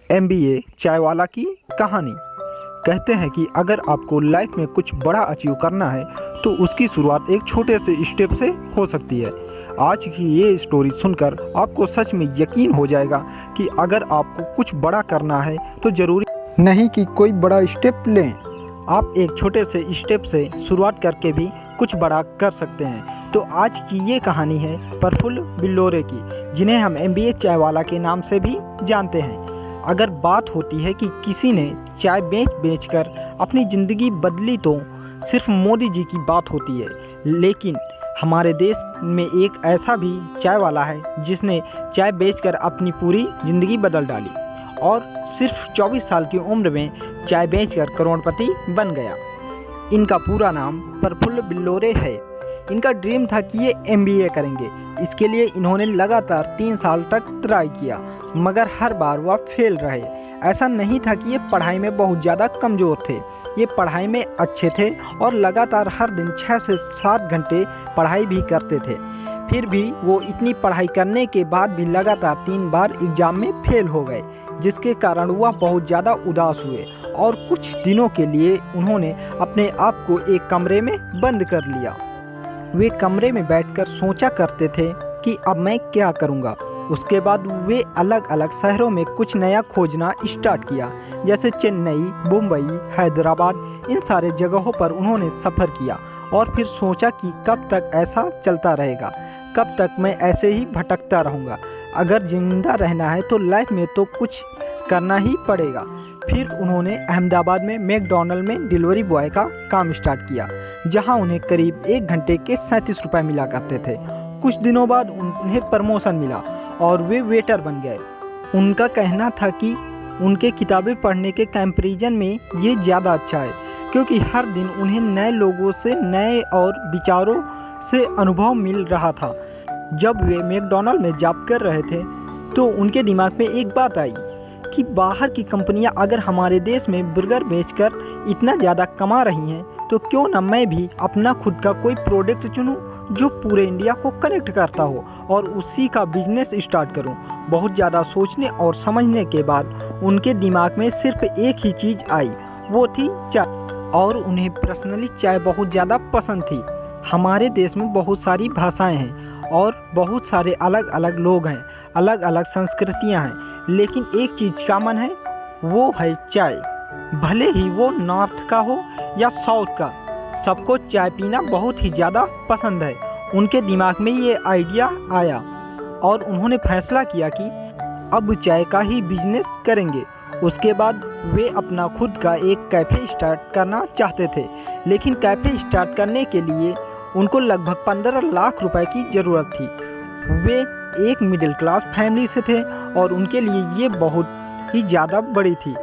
MBA चाय वाला की कहानी। कहते हैं कि अगर आपको लाइफ में कुछ बड़ा अचीव करना है तो उसकी शुरुआत एक छोटे से स्टेप से हो सकती है। आज की ये स्टोरी सुनकर आपको सच में यकीन हो जाएगा कि अगर आपको कुछ बड़ा करना है तो ज़रूरी नहीं कि कोई बड़ा स्टेप लें। आप एक छोटे से स्टेप से शुरुआत करके भी कुछ बड़ा कर सकते हैं। तो आज की ये कहानी है प्रफुल्ल बिल्लोरे की, जिन्हें हम MBA चाय वाला के नाम से भी जानते हैं। अगर बात होती है कि किसी ने चाय बेच कर अपनी ज़िंदगी बदली तो सिर्फ मोदी जी की बात होती है, लेकिन हमारे देश में एक ऐसा भी चाय वाला है जिसने चाय बेचकर अपनी पूरी ज़िंदगी बदल डाली और सिर्फ 24 साल की उम्र में चाय बेचकर करोड़पति बन गया। इनका पूरा नाम प्रफुल्ल बिल्लोरे है। इनका ड्रीम था कि ये MBA करेंगे। इसके लिए इन्होंने लगातार 3 साल तक ट्राई किया, मगर हर बार वह फेल रहे। ऐसा नहीं था कि ये पढ़ाई में बहुत ज़्यादा कमज़ोर थे, ये पढ़ाई में अच्छे थे और लगातार हर दिन 6 से 7 घंटे पढ़ाई भी करते थे। फिर भी वो इतनी पढ़ाई करने के बाद भी लगातार 3 बार एग्ज़ाम में फेल हो गए, जिसके कारण वह बहुत ज़्यादा उदास हुए और कुछ दिनों के लिए उन्होंने अपने आप को एक कमरे में बंद कर लिया। वे कमरे में बैठकर सोचा करते थे कि अब मैं क्या करूँगा। उसके बाद वे अलग अलग शहरों में कुछ नया खोजना स्टार्ट किया, जैसे चेन्नई, मुंबई, हैदराबाद। इन सारे जगहों पर उन्होंने सफ़र किया और फिर सोचा कि कब तक ऐसा चलता रहेगा, कब तक मैं ऐसे ही भटकता रहूँगा। अगर जिंदा रहना है तो लाइफ में तो कुछ करना ही पड़ेगा। फिर उन्होंने अहमदाबाद में मैकडॉनल्ड में डिलीवरी बॉय का काम स्टार्ट किया, जहां उन्हें करीब 1 घंटे के 37 रुपये मिला करते थे। कुछ दिनों बाद उन्हें प्रमोशन मिला और वे वेटर बन गए। उनका कहना था कि उनके किताबें पढ़ने के कंपैरिजन में ये ज़्यादा अच्छा है, क्योंकि हर दिन उन्हें नए लोगों से, नए और विचारों से अनुभव मिल रहा था। जब वे मैकडॉनल्ड में जॉब कर रहे थे तो उनके दिमाग में एक बात आई कि बाहर की कंपनियां अगर हमारे देश में बर्गर बेचकर इतना ज़्यादा कमा रही हैं, तो क्यों ना मैं भी अपना खुद का कोई प्रोडक्ट चुनूं जो पूरे इंडिया को कनेक्ट करता हो और उसी का बिजनेस स्टार्ट करूं। बहुत ज़्यादा सोचने और समझने के बाद उनके दिमाग में सिर्फ एक ही चीज़ आई, वो थी चाय। और उन्हें पर्सनली चाय बहुत ज़्यादा पसंद थी। हमारे देश में बहुत सारी भाषाएँ हैं और बहुत सारे अलग अलग लोग हैं, अलग अलग संस्कृतियां हैं, लेकिन एक चीज़ कॉमन है, वो है चाय। भले ही वो नॉर्थ का हो या साउथ का, सबको चाय पीना बहुत ही ज़्यादा पसंद है। उनके दिमाग में ये आइडिया आया और उन्होंने फैसला किया कि अब चाय का ही बिजनेस करेंगे। उसके बाद वे अपना खुद का एक कैफ़े स्टार्ट करना चाहते थे, लेकिन कैफ़े स्टार्ट करने के लिए उनको लगभग 15 लाख रुपए की ज़रूरत थी। वे एक मिडिल क्लास फैमिली से थे और उनके लिए ये बहुत ही ज़्यादा बड़ी थी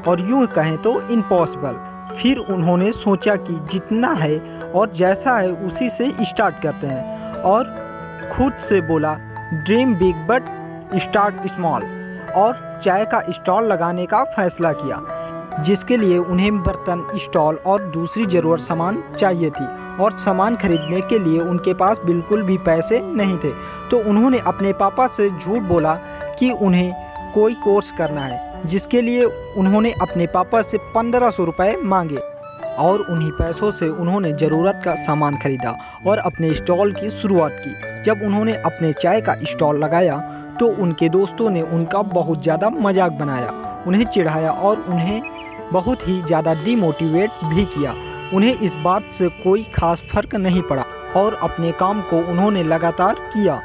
और यूँ कहें तो इम्पॉसिबल। फिर उन्होंने सोचा कि जितना है और जैसा है उसी से स्टार्ट करते हैं और खुद से बोला dream big but start small, और चाय का स्टॉल लगाने का फैसला किया, जिसके लिए उन्हें बर्तन, स्टॉल और दूसरी ज़रूरत सामान चाहिए थी और सामान खरीदने के लिए उनके पास बिल्कुल भी पैसे नहीं थे। तो उन्होंने अपने पापा से झूठ बोला कि उन्हें कोई कोर्स करना है, जिसके लिए उन्होंने अपने पापा से 1500 रुपये मांगे और उन्हीं पैसों से उन्होंने ज़रूरत का सामान खरीदा और अपने स्टॉल की शुरुआत की। जब उन्होंने अपने चाय का स्टॉल लगाया तो उनके दोस्तों ने उनका बहुत ज़्यादा मजाक बनाया, उन्हें चिढ़ाया और उन्हें बहुत ही ज़्यादा डिमोटिवेट भी किया। उन्हें इस बात से कोई खास फर्क नहीं पड़ा और अपने काम को उन्होंने लगातार किया।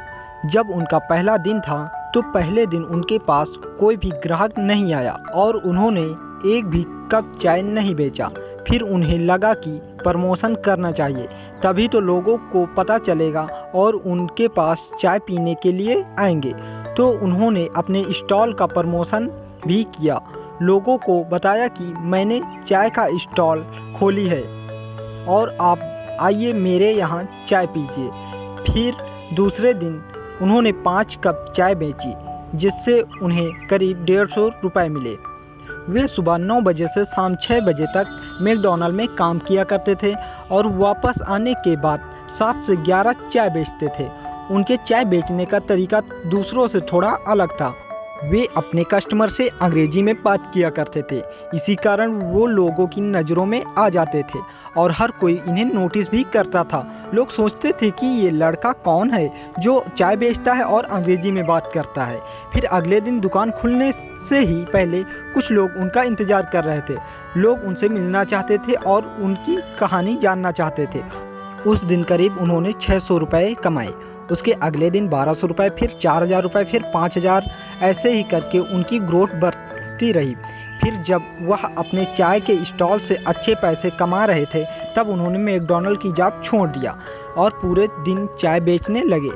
जब उनका पहला दिन था तो पहले दिन उनके पास कोई भी ग्राहक नहीं आया और उन्होंने एक भी कप चाय नहीं बेचा। फिर उन्हें लगा कि प्रमोशन करना चाहिए, तभी तो लोगों को पता चलेगा और उनके पास चाय पीने के लिए आएंगे। तो उन्होंने अपने स्टॉल का प्रमोशन भी किया, लोगों को बताया कि मैंने चाय का स्टॉल खोली है और आप आइए मेरे यहाँ चाय पीजिए। फिर दूसरे दिन उन्होंने 5 कप चाय बेची, जिससे उन्हें करीब 150 रुपये मिले। वे सुबह 9 बजे से शाम 6 बजे तक मैकडॉनल्ड में काम किया करते थे और वापस आने के बाद 7 से 11 चाय बेचते थे। उनके चाय बेचने का तरीका दूसरों से थोड़ा अलग था। वे अपने कस्टमर से अंग्रेजी में बात किया करते थे। इसी कारण वो लोगों की नज़रों में आ जाते थे और हर कोई इन्हें नोटिस भी करता था। लोग सोचते थे कि ये लड़का कौन है जो चाय बेचता है और अंग्रेजी में बात करता है। फिर अगले दिन दुकान खुलने से ही पहले कुछ लोग उनका इंतज़ार कर रहे थे। लोग उनसे मिलना चाहते थे और उनकी कहानी जानना चाहते थे। उस दिन करीब उन्होंने 600 रुपये कमाए। उसके अगले दिन 1200 रुपये, फिर 4000 रुपये, फिर 5000, ऐसे ही करके उनकी ग्रोथ बढ़ती रही। फिर जब वह अपने चाय के स्टॉल से अच्छे पैसे कमा रहे थे तब उन्होंने मैकडॉनल्ड की जॉब छोड़ दिया और पूरे दिन चाय बेचने लगे।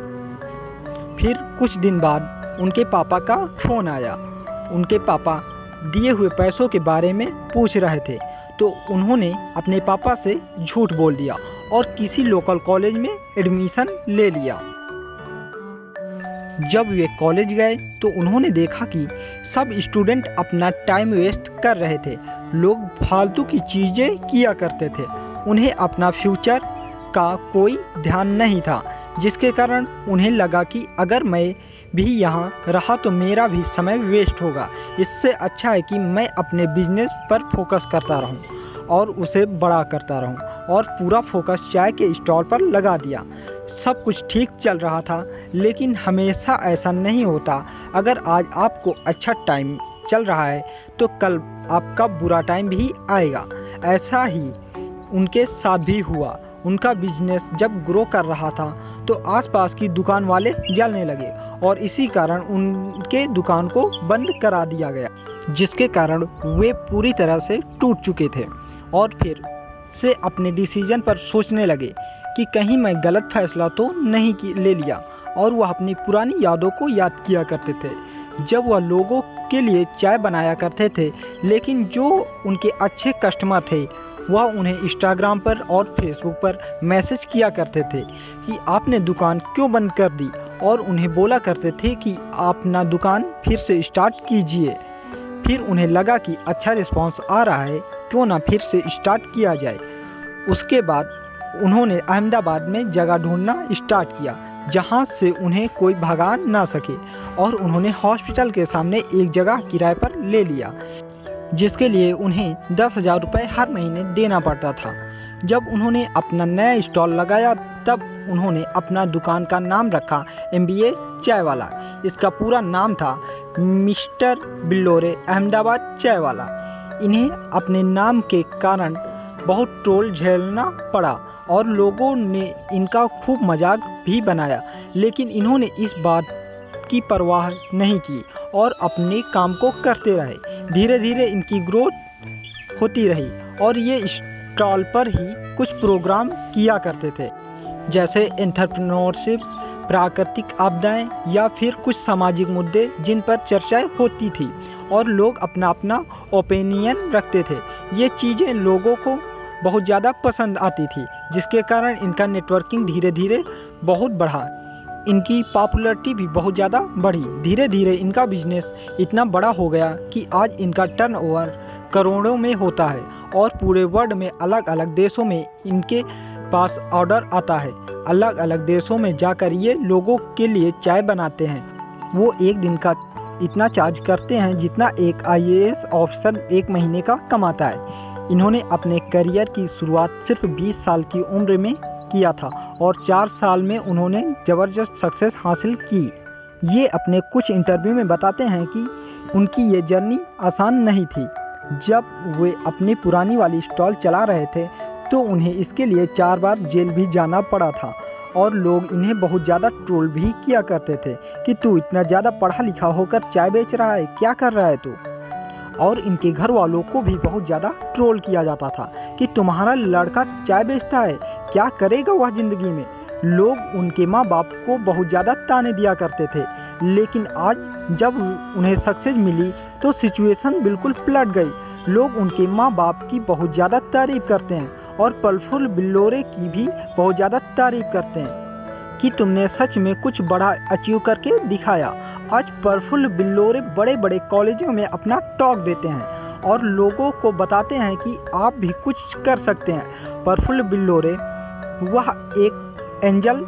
फिर कुछ दिन बाद उनके पापा का फ़ोन आया। उनके पापा दिए हुए पैसों के बारे में पूछ रहे थे तो उन्होंने अपने पापा से झूठ बोल दिया और किसी लोकल कॉलेज में एडमिशन ले लिया। जब वे कॉलेज गए तो उन्होंने देखा कि सब स्टूडेंट अपना टाइम वेस्ट कर रहे थे। लोग फालतू की चीज़ें किया करते थे। उन्हें अपना फ्यूचर का कोई ध्यान नहीं था, जिसके कारण उन्हें लगा कि अगर मैं भी यहाँ रहा तो मेरा भी समय वेस्ट होगा। इससे अच्छा है कि मैं अपने बिजनेस पर फोकस करता रहूँ और उसे बड़ा करता रहूँ, और पूरा फोकस चाय के स्टॉल पर लगा दिया। सब कुछ ठीक चल रहा था, लेकिन हमेशा ऐसा नहीं होता। अगर आज आपको अच्छा टाइम चल रहा है तो कल आपका बुरा टाइम भी आएगा। ऐसा ही उनके साथ भी हुआ। उनका बिजनेस जब ग्रो कर रहा था तो आसपास की दुकान वाले जलने लगे और इसी कारण उनके दुकान को बंद करा दिया गया, जिसके कारण वे पूरी तरह से टूट चुके थे और फिर से अपने डिसीजन पर सोचने लगे कि कहीं मैं गलत फैसला तो नहीं ले लिया। और वह अपनी पुरानी यादों को याद किया करते थे जब वह लोगों के लिए चाय बनाया करते थे, लेकिन जो उनके अच्छे कस्टमर थे वह उन्हें इंस्टाग्राम पर और फेसबुक पर मैसेज किया करते थे कि आपने दुकान क्यों बंद कर दी, और उन्हें बोला करते थे कि अपना दुकान फिर से स्टार्ट कीजिए। फिर उन्हें लगा कि अच्छा रिस्पांस आ रहा है, क्यों ना फिर से स्टार्ट किया जाए। उसके बाद उन्होंने अहमदाबाद में जगह ढूंढना स्टार्ट किया जहां से उन्हें कोई भगा ना सके, और उन्होंने हॉस्पिटल के सामने एक जगह किराए पर ले लिया, जिसके लिए उन्हें 10,000 रुपये हर महीने देना पड़ता था। जब उन्होंने अपना नया स्टॉल लगाया तब उन्होंने अपना दुकान का नाम रखा MBA चाय वाला। इसका पूरा नाम था मिस्टर बिल्लोरे अहमदाबाद चाय वाला। इन्हें अपने नाम के कारण बहुत ट्रोल झेलना पड़ा और लोगों ने इनका खूब मजाक भी बनाया, लेकिन इन्होंने इस बात की परवाह नहीं की और अपने काम को करते रहे। धीरे धीरे इनकी ग्रोथ होती रही और ये स्टॉल पर ही कुछ प्रोग्राम किया करते थे, जैसे एंटरप्रेन्योरशिप, प्राकृतिक आपदाएं या फिर कुछ सामाजिक मुद्दे जिन पर चर्चाएं होती थी और लोग अपना अपना ओपिनियन रखते थे। ये चीज़ें लोगों को बहुत ज़्यादा पसंद आती थी, जिसके कारण इनका नेटवर्किंग धीरे धीरे बहुत बढ़ा। इनकी पॉपुलैरिटी भी बहुत ज़्यादा बढ़ी। धीरे धीरे इनका बिजनेस इतना बड़ा हो गया कि आज इनका टर्नओवर करोड़ों में होता है और पूरे वर्ल्ड में अलग अलग देशों में इनके पास ऑर्डर आता है। अलग अलग देशों में जाकर ये लोगों के लिए चाय बनाते हैं। वो एक दिन का इतना चार्ज करते हैं जितना एक IAS ऑफिसर एक महीने का कमाता है। इन्होंने अपने करियर की शुरुआत सिर्फ 20 साल की उम्र में किया था और 4 साल में उन्होंने ज़बरदस्त सक्सेस हासिल की। ये अपने कुछ इंटरव्यू में बताते हैं कि उनकी ये जर्नी आसान नहीं थी। जब वे अपनी पुरानी वाली स्टॉल चला रहे थे तो उन्हें इसके लिए 4 बार जेल भी जाना पड़ा था और लोग इन्हें बहुत ज़्यादा ट्रोल भी किया करते थे कि तू इतना ज़्यादा पढ़ा लिखा होकर चाय बेच रहा है, क्या कर रहा है तू। और इनके घर वालों को भी बहुत ज़्यादा ट्रोल किया जाता था कि तुम्हारा लड़का चाय बेचता है, क्या करेगा वह ज़िंदगी में। लोग उनके माँ बाप को बहुत ज़्यादा ताने दिया करते थे, लेकिन आज जब उन्हें सक्सेस मिली तो सिचुएशन बिल्कुल पलट गई। लोग उनके माँ बाप की बहुत ज़्यादा तारीफ़ करते हैं और प्रफुल्ल बिल्लोरे की भी बहुत ज़्यादा तारीफ़ करते हैं कि तुमने सच में कुछ बड़ा अचीव करके दिखाया। आज प्रफुल्ल बिल्लोरे बड़े बड़े कॉलेजों में अपना टॉक देते हैं और लोगों को बताते हैं कि आप भी कुछ कर सकते हैं। प्रफुल्ल बिल्लोरे वह एक एंजल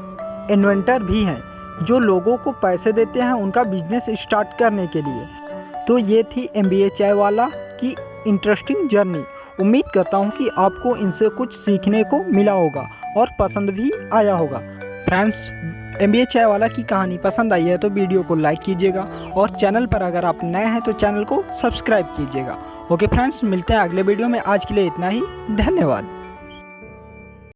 इन्वेंटर भी हैं। जो लोगों को पैसे देते हैं उनका बिजनेस स्टार्ट करने के लिए। तो ये थी MBA चाय वाला की इंटरेस्टिंग जर्नी। उम्मीद करता हूँ कि आपको इनसे कुछ सीखने को मिला होगा और पसंद भी आया होगा। फ्रेंड्स, MBA चाय वाला की कहानी पसंद आई है तो वीडियो को लाइक कीजिएगा और चैनल पर अगर आप नए हैं तो चैनल को सब्सक्राइब कीजिएगा। ओके फ्रेंड्स, मिलते हैं अगले वीडियो में। आज के लिए इतना ही, धन्यवाद।